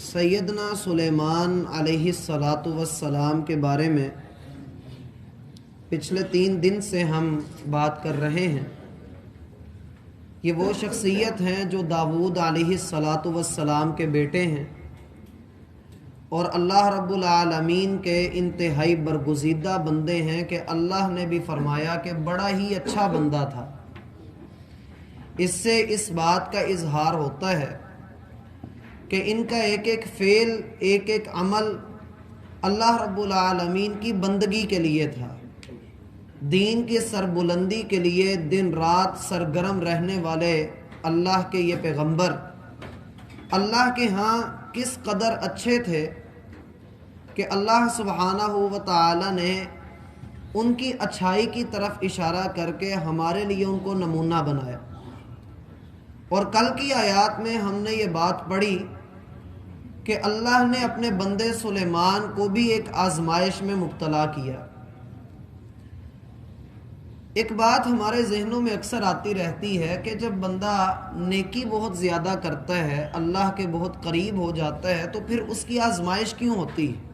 سیدنا سلیمان علیہ الصلاۃ والسلام کے بارے میں پچھلے 3 دن سے ہم بات کر رہے ہیں۔ یہ وہ شخصیت ہیں جو داؤد علیہ الصلاۃ والسلام کے بیٹے ہیں اور اللہ رب العالمین کے انتہائی برگزیدہ بندے ہیں کہ اللہ نے بھی فرمایا کہ بڑا ہی اچھا بندہ تھا۔ اس سے اس بات کا اظہار ہوتا ہے کہ ان کا ایک ایک فعل، ایک ایک عمل اللہ رب العالمین کی بندگی کے لیے تھا، دین کی سربلندی کے لیے دن رات سرگرم رہنے والے اللہ کے یہ پیغمبر اللہ کے ہاں کس قدر اچھے تھے کہ اللہ سبحانہ و تعالی نے ان کی اچھائی کی طرف اشارہ کر کے ہمارے لیے ان کو نمونہ بنایا۔ اور کل کی آیات میں ہم نے یہ بات پڑھی کہ اللہ نے اپنے بندے سلیمان کو بھی ایک آزمائش میں مبتلا کیا۔ ایک بات ہمارے ذہنوں میں اکثر آتی رہتی ہے کہ جب بندہ نیکی بہت زیادہ کرتا ہے، اللہ کے بہت قریب ہو جاتا ہے، تو پھر اس کی آزمائش کیوں ہوتی ہے؟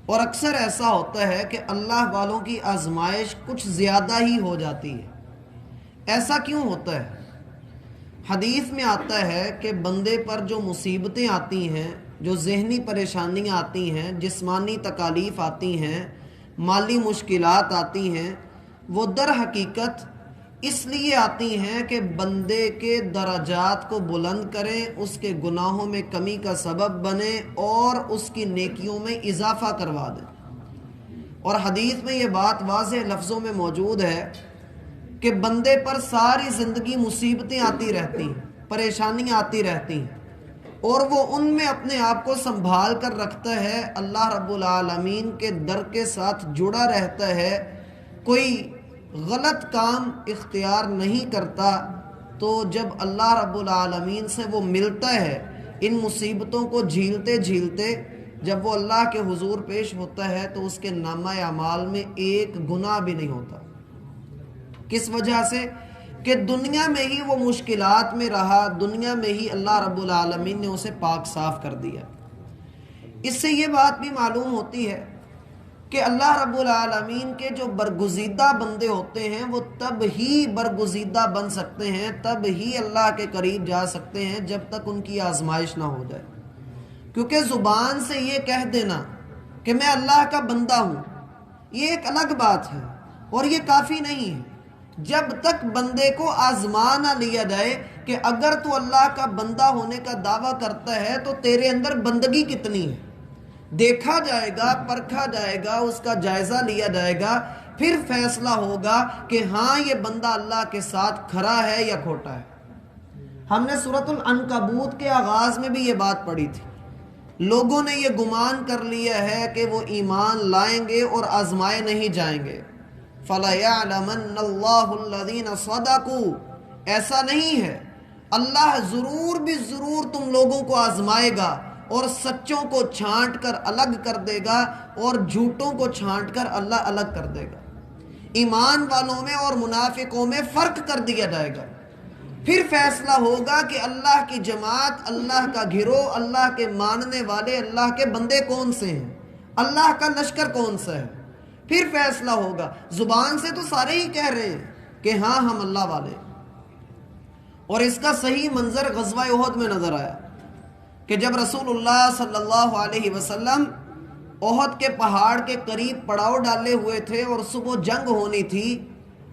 اور اکثر ایسا ہوتا ہے کہ اللہ والوں کی آزمائش کچھ زیادہ ہی ہو جاتی ہے۔ ایسا کیوں ہوتا ہے؟ حدیث میں آتا ہے کہ بندے پر جو مصیبتیں آتی ہیں، جو ذہنی پریشانیاں آتی ہیں، جسمانی تکالیف آتی ہیں، مالی مشکلات آتی ہیں، وہ در حقیقت اس لیے آتی ہیں کہ بندے کے درجات کو بلند کریں، اس کے گناہوں میں کمی کا سبب بنے اور اس کی نیکیوں میں اضافہ کروا دیں۔ اور حدیث میں یہ بات واضح لفظوں میں موجود ہے کہ بندے پر ساری زندگی مصیبتیں آتی رہتی ہیں، پریشانیاں آتی رہتی ہیں، اور وہ ان میں اپنے آپ کو سنبھال کر رکھتا ہے، اللہ رب العالمین کے در کے ساتھ جڑا رہتا ہے، کوئی غلط کام اختیار نہیں کرتا۔ تو جب اللہ رب العالمین سے وہ ملتا ہے، ان مصیبتوں کو جھیلتے جھیلتے جب وہ اللہ کے حضور پیش ہوتا ہے تو اس کے نامہ اعمال میں ایک گناہ بھی نہیں ہوتا۔ کس وجہ سے؟ کہ دنیا میں ہی وہ مشکلات میں رہا، دنیا میں ہی اللہ رب العالمین نے اسے پاک صاف کر دیا۔ اس سے یہ بات بھی معلوم ہوتی ہے کہ اللہ رب العالمین کے جو برگزیدہ بندے ہوتے ہیں وہ تب ہی برگزیدہ بن سکتے ہیں، تب ہی اللہ کے قریب جا سکتے ہیں جب تک ان کی آزمائش نہ ہو جائے۔ کیونکہ زبان سے یہ کہہ دینا کہ میں اللہ کا بندہ ہوں، یہ ایک الگ بات ہے اور یہ کافی نہیں ہے جب تک بندے کو آزما نہ لیا جائے کہ اگر تو اللہ کا بندہ ہونے کا دعویٰ کرتا ہے تو تیرے اندر بندگی کتنی ہے۔ دیکھا جائے گا، پرکھا جائے گا، اس کا جائزہ لیا جائے گا، پھر فیصلہ ہوگا کہ ہاں یہ بندہ اللہ کے ساتھ کھرا ہے یا کھوٹا ہے۔ ہم نے سورۃ العنکبوت کے آغاز میں بھی یہ بات پڑھی تھی۔ لوگوں نے یہ گمان کر لیا ہے کہ وہ ایمان لائیں گے اور آزمائے نہیں جائیں گے۔ فَلَيَعْلَمَنَّ اللَّهُ الَّذِينَ صَدَقُوا، ایسا نہیں ہے، اللہ ضرور بھی ضرور تم لوگوں کو آزمائے گا اور سچوں کو چھانٹ کر الگ کر دے گا اور جھوٹوں کو چھانٹ کر اللہ الگ کر دے گا۔ ایمان والوں میں اور منافقوں میں فرق کر دیا جائے گا۔ پھر فیصلہ ہوگا کہ اللہ کی جماعت، اللہ کا گروہ، اللہ کے ماننے والے، اللہ کے بندے کون سے ہیں، اللہ کا لشکر کون سا ہے۔ پھر فیصلہ ہوگا۔ زبان سے تو سارے ہی کہہ رہے ہیں کہ ہاں ہم اللہ والے، اور اس کا صحیح منظر غزوہ احد میں نظر آیا کہ جب رسول اللہ صلی اللہ علیہ وسلم احد کے پہاڑ کے قریب پڑاؤ ڈالے ہوئے تھے اور صبح جنگ ہونی تھی،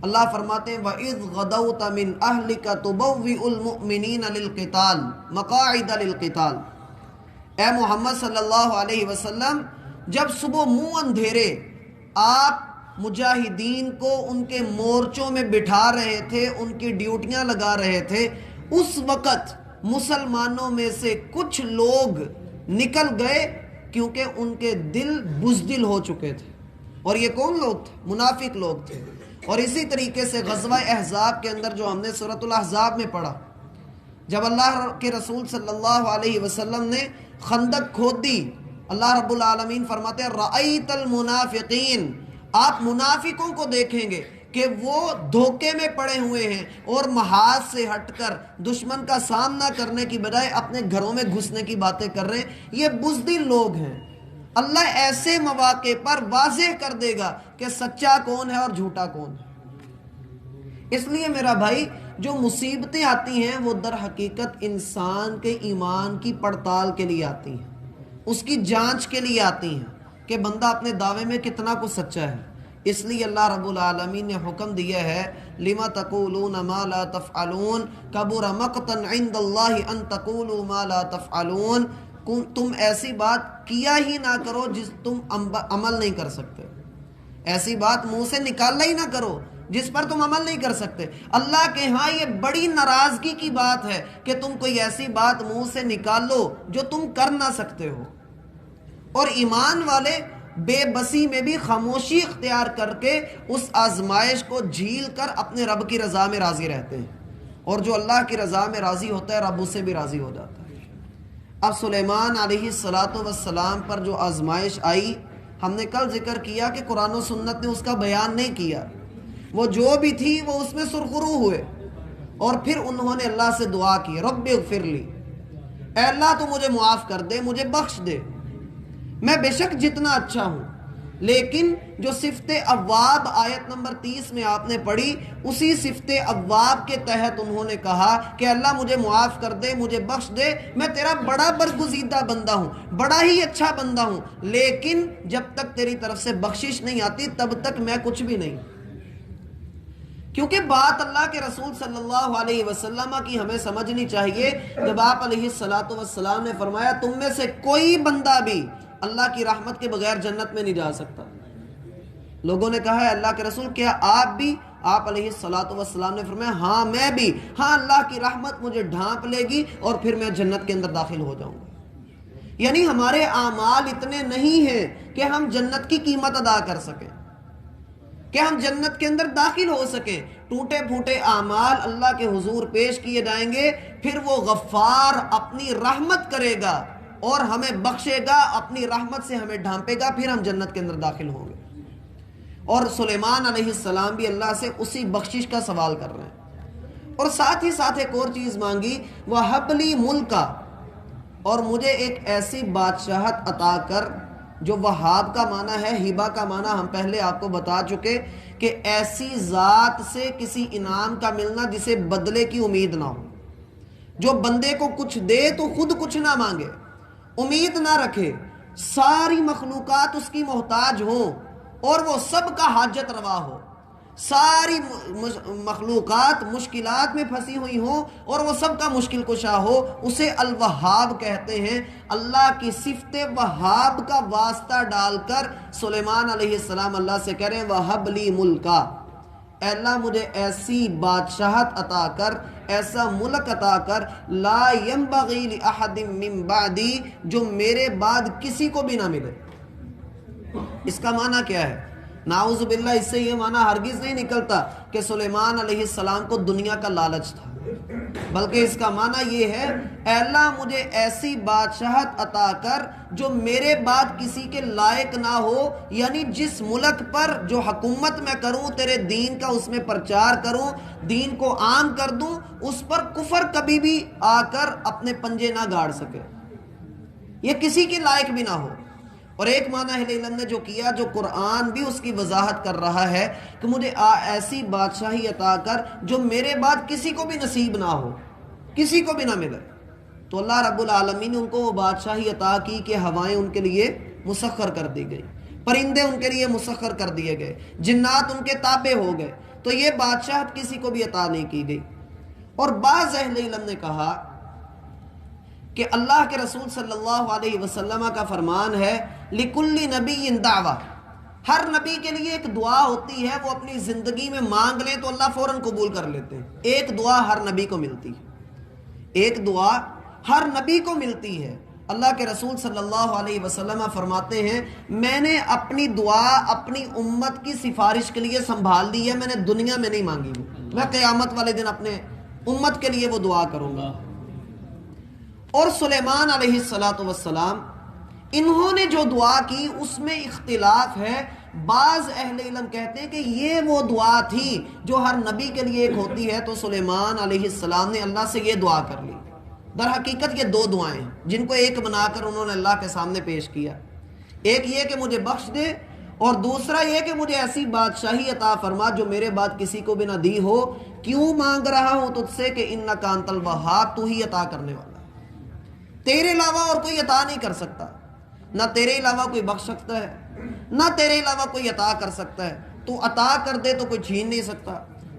اللہ فرماتے ہیں وَإِذْ غَدَوْتَ مِنْ أَهْلِكَ تُبَوِّئُ الْمُؤْمِنِينَ لِلْقِتَالِ مَقَاعِدَ لِلْقِتَالِ۔ اے محمد صلی اللہ علیہ وسلم، جب صبح منہ اندھیرے آپ مجاہدین کو ان کے مورچوں میں بٹھا رہے تھے، ان کی ڈیوٹیاں لگا رہے تھے، اس وقت مسلمانوں میں سے کچھ لوگ نکل گئے کیونکہ ان کے دل بزدل ہو چکے تھے۔ اور یہ کون لوگ تھے؟ منافق لوگ تھے۔ اور اسی طریقے سے غزوہ احزاب کے اندر جو ہم نے سورۃ الاحزاب میں پڑھا، جب اللہ کے رسول صلی اللہ علیہ وسلم نے خندق کھود دی، اللہ رب العالمین فرماتے ہیں رأیت المنافقین، آپ منافقوں کو دیکھیں گے کہ وہ دھوکے میں پڑے ہوئے ہیں اور محاذ سے ہٹ کر دشمن کا سامنا کرنے کی بجائے اپنے گھروں میں گھسنے کی باتیں کر رہے ہیں، یہ بزدل لوگ ہیں۔ اللہ ایسے مواقع پر واضح کر دے گا کہ سچا کون ہے اور جھوٹا کون ہے۔ اس لیے میرا بھائی، جو مصیبتیں آتی ہیں وہ در حقیقت انسان کے ایمان کی پڑتال کے لیے آتی ہیں، اس کی جانچ کے لیے آتی ہیں کہ بندہ اپنے دعوے میں کتنا کو سچا ہے۔ اس لیے اللہ رب العالمین نے حکم دیا ہے، لما تقولون ما لا تفعلون کبر مقتا عند اللہ ان تقولوا ما لا تفعلون، تم ایسی بات کیا ہی نہ کرو جس تم عمل نہیں کر سکتے، ایسی بات منہ سے نکالنا ہی نہ کرو جس پر تم عمل نہیں کر سکتے۔ اللہ کے ہاں یہ بڑی ناراضگی کی بات ہے کہ تم کوئی ایسی بات منہ سے نکالو جو تم کر نہ سکتے ہو۔ اور ایمان والے بے بسی میں بھی خاموشی اختیار کر کے اس آزمائش کو جھیل کر اپنے رب کی رضا میں راضی رہتے ہیں، اور جو اللہ کی رضا میں راضی ہوتا ہے رب اس سے بھی راضی ہو جاتا ہے۔ اب سلیمان علیہ السلام پر جو آزمائش آئی، ہم نے کل ذکر کیا کہ قرآن و سنت نے اس کا بیان نہیں کیا، وہ جو بھی تھی وہ اس میں سرخرو ہوئے، اور پھر انہوں نے اللہ سے دعا کی، رب اغفر لی، اے اللہ تو مجھے معاف کر دے، مجھے بخش دے، میں بے شک جتنا اچھا ہوں۔ لیکن جو صفت اواب آیت نمبر 30 میں آپ نے پڑھی، اسی صفت اواب کے تحت انہوں نے کہا کہ اللہ مجھے معاف کر دے، مجھے بخش دے، میں تیرا بڑا برگزیدہ بندہ ہوں، بڑا ہی اچھا بندہ ہوں، لیکن جب تک تیری طرف سے بخشش نہیں آتی تب تک میں کچھ بھی نہیں۔ کیونکہ بات اللہ کے رسول صلی اللہ علیہ وسلم کی ہمیں سمجھنی چاہیے، جب آپ علیہ السلام نے فرمایا تم میں سے کوئی بندہ بھی اللہ کی رحمت کے بغیر جنت میں نہیں جا سکتا، لوگوں نے کہا ہے اللہ کے رسول کیا آپ بھی؟ آپ علیہ السلام نے فرمایا ہاں میں بھی، ہاں اللہ کی رحمت مجھے ڈھانپ لے گی اور پھر میں جنت کے اندر داخل ہو جاؤں گا۔ یعنی ہمارے اعمال اتنے نہیں ہیں کہ ہم جنت کی قیمت ادا کر سکیں، کہ ہم جنت کے اندر داخل ہو سکیں۔ ٹوٹے پھوٹے اعمال اللہ کے حضور پیش کیے جائیں گے، پھر وہ غفار اپنی رحمت کرے گا اور ہمیں بخشے گا، اپنی رحمت سے ہمیں ڈھانپے گا، پھر ہم جنت کے اندر داخل ہوں گے۔ اور سلیمان علیہ السلام بھی اللہ سے اسی بخشش کا سوال کر رہے ہیں، اور ساتھ ہی ساتھ ایک اور چیز مانگی، وَهَبْ لِي مُلْكًا، اور مجھے ایک ایسی بادشاہت عطا کر، جو وہاب کا معنی ہے، ہبہ کا معنی ہم پہلے آپ کو بتا چکے کہ ایسی ذات سے کسی انعام کا ملنا جسے بدلے کی امید نہ ہو، جو بندے کو کچھ دے تو خود کچھ نہ مانگے، امید نہ رکھے، ساری مخلوقات اس کی محتاج ہوں اور وہ سب کا حاجت روا ہو، ساری مخلوقات مشکلات میں پھنسی ہوئی ہوں اور وہ سب کا مشکل کشا ہو، اسے الوہاب کہتے ہیں۔ اللہ کی صفت وہاب کا واسطہ ڈال کر سلیمان علیہ السلام اللہ سے کہہ رہے ہیں وَهَبْ لِي مُلْكًا، اے اللہ مجھے ایسی بادشاہت عطا کر، ایسا ملک عطا کر، لا ينبغي لأحد من بعدی، جو میرے بعد کسی کو بھی نہ ملے۔ اس کا معنی کیا ہے؟ نعوذ باللہ، اس سے یہ معنی ہرگز نہیں نکلتا کہ سلیمان علیہ السلام کو دنیا کا لالچ تھا، بلکہ اس کا معنی یہ ہے اے اللہ مجھے ایسی بادشاہت عطا کر جو میرے بعد کسی کے لائق نہ ہو، یعنی جس ملک پر جو حکومت میں کروں، تیرے دین کا اس میں پرچار کروں، دین کو عام کر دوں، اس پر کفر کبھی بھی آ کر اپنے پنجے نہ گاڑ سکے، یہ کسی کے لائق بھی نہ ہو۔ اور ایک معنی اہل علم نے جو کیا، جو قرآن بھی اس کی وضاحت کر رہا ہے کہ مجھے ایسی بادشاہی عطا کر جو میرے بعد کسی کو بھی نصیب نہ ہو، کسی کو بھی نہ ملے۔ تو اللہ رب العالمین نے ان کو وہ بادشاہی عطا کی کہ ہوائیں ان کے لیے مسخر کر دی گئی، پرندے ان کے لیے مسخر کر دیے گئے، جنات ان کے تابع ہو گئے، تو یہ بادشاہت کسی کو بھی عطا نہیں کی گئی۔ اور بعض اہل علم نے کہا کہ اللہ کے رسول صلی اللہ علیہ وسلم کا فرمان ہے لِكُلِّ نَبِيٍّ دَعْوَةٌ، ہر نبی کے لیے ایک دعا ہوتی ہے، وہ اپنی زندگی میں مانگ لیں تو اللہ فوراً قبول کر لیتے ہیں۔ ایک دعا ہر نبی کو ملتی ہے، ایک دعا ہر نبی کو ملتی ہے۔ اللہ کے رسول صلی اللہ علیہ وسلم فرماتے ہیں میں نے اپنی دعا اپنی امت کی سفارش کے لیے سنبھال دی ہے، میں نے دنیا میں نہیں مانگی، میں قیامت والے دن اپنے امت کے لیے وہ دعا کروں گا۔ اور سلیمان علیہ السلام انہوں نے جو دعا کی اس میں اختلاف ہے بعض اہل علم کہتے ہیں کہ یہ وہ دعا تھی جو ہر نبی کے لیے ایک ہوتی ہے، تو سلیمان علیہ السلام نے اللہ سے یہ دعا کر لی۔ در حقیقت یہ دو دعائیں جن کو ایک بنا کر انہوں نے اللہ کے سامنے پیش کیا، ایک یہ کہ مجھے بخش دے، اور دوسرا یہ کہ مجھے ایسی بادشاہی عطا فرما جو میرے بعد کسی کو بھی نہ دی ہو۔ کیوں مانگ رہا ہوں تجھ سے کہ انک انت الوہاب، تو ہی عطا کرنے والا ہے، تیرے علاوہ اور کوئی عطا نہیں کر سکتا، نہ تیرے علاوہ کوئی بخش سکتا ہے، نہ تیرے علاوہ کوئی عطا کر سکتا ہے۔ تو عطا کر دے تو کوئی چھین نہیں سکتا،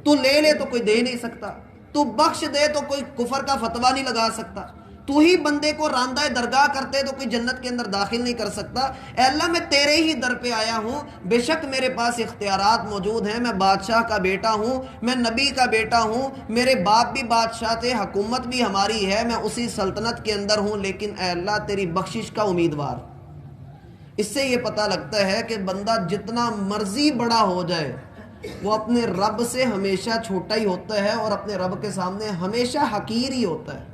تو لے لے تو کوئی دے نہیں سکتا، تو بخش دے تو کوئی کفر کا فتویٰ نہیں لگا سکتا، تو ہی بندے کو راندہ درگاہ کرتے تو کوئی جنت کے اندر داخل نہیں کر سکتا۔ اے اللہ میں تیرے ہی در پہ آیا ہوں، بے شک میرے پاس اختیارات موجود ہیں، میں بادشاہ کا بیٹا ہوں، میں نبی کا بیٹا ہوں، میرے باپ بھی بادشاہ تھے، حکومت بھی ہماری ہے، میں اسی سلطنت کے اندر ہوں، لیکن اے اللہ تیری بخشش کا امیدوار۔ اس سے یہ پتہ لگتا ہے کہ بندہ جتنا مرضی بڑا ہو جائے وہ اپنے رب سے ہمیشہ چھوٹا ہی ہوتا ہے، اور اپنے رب کے سامنے ہمیشہ حقیر ہی ہوتا ہے،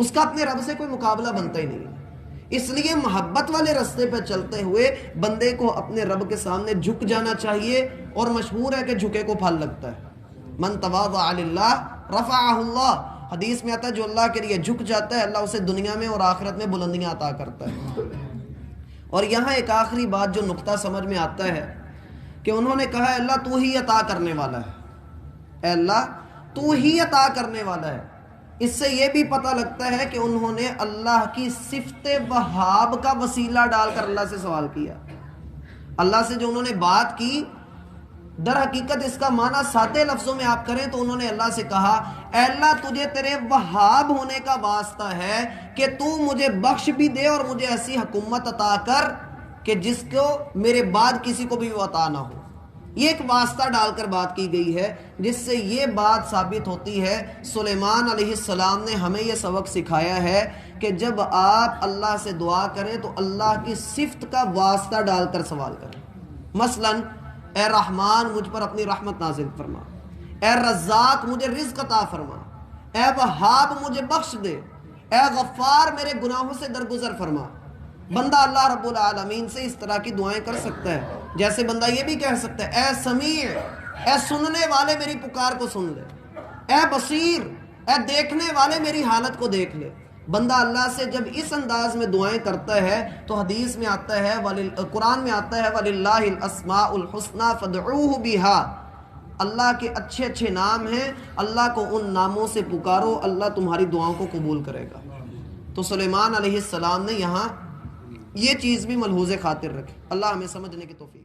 اس کا اپنے رب سے کوئی مقابلہ بنتا ہی نہیں۔ اس لیے محبت والے راستے پہ چلتے ہوئے بندے کو اپنے رب کے سامنے جھک جانا چاہیے، اور مشہور ہے کہ جھکے کو پھل لگتا ہے۔ من تواضع للہ رفعہ اللہ، حدیث میں آتا ہے جو اللہ کے لیے جھک جاتا ہے اللہ اسے دنیا میں اور آخرت میں بلندیاں عطا کرتا ہے۔ اور یہاں ایک آخری بات جو نقطہ سمجھ میں آتا ہے کہ انہوں نے کہا اے اللہ تو ہی عطا کرنے والا ہے، اے اللہ تو ہی عطا کرنے والا ہے۔ اس سے یہ بھی پتہ لگتا ہے کہ انہوں نے اللہ کی صفت وہاب کا وسیلہ ڈال کر اللہ سے سوال کیا۔ اللہ سے جو انہوں نے بات کی، در حقیقت اس کا معنی سادے لفظوں میں آپ کریں تو انہوں نے اللہ سے کہا اے اللہ تجھے تیرے وہاب ہونے کا واسطہ ہے کہ تو مجھے بخش بھی دے اور مجھے ایسی حکومت عطا کر کہ جس کو میرے بعد کسی کو بھی وہ عطا نہ ہو۔ یہ ایک واسطہ ڈال کر بات کی گئی ہے، جس سے یہ بات ثابت ہوتی ہے سلیمان علیہ السلام نے ہمیں یہ سبق سکھایا ہے کہ جب آپ اللہ سے دعا کریں تو اللہ کی صفت کا واسطہ ڈال کر سوال کریں۔ مثلاً اے رحمان مجھ پر اپنی رحمت نازل فرما، اے رزاق مجھے رزق عطا فرما، اے وہاب مجھے بخش دے، اے غفار میرے گناہوں سے درگزر فرما۔ بندہ اللہ رب العالمین سے اس طرح کی دعائیں کر سکتا ہے، جیسے بندہ یہ بھی کہہ سکتا ہے اے سمیع، اے سننے والے میری پکار کو سن لے، اے بصیر، اے دیکھنے والے میری حالت کو دیکھ لے۔ بندہ اللہ سے جب اس انداز میں دعائیں کرتا ہے تو حدیث میں آتا ہے، قرآن میں آتا ہے وَلِلَّهِ الْأَسْمَاءُ الْحُسْنَى فَادْعُوهُ بِهَا، اللہ کے اچھے اچھے نام ہیں، اللہ کو ان ناموں سے پکارو، اللہ تمہاری دعاؤں کو قبول کرے گا۔ تو سلیمان علیہ السلام نے یہاں یہ چیز بھی ملحوظ خاطر رکھی۔ اللہ ہمیں سمجھنے کی توفیق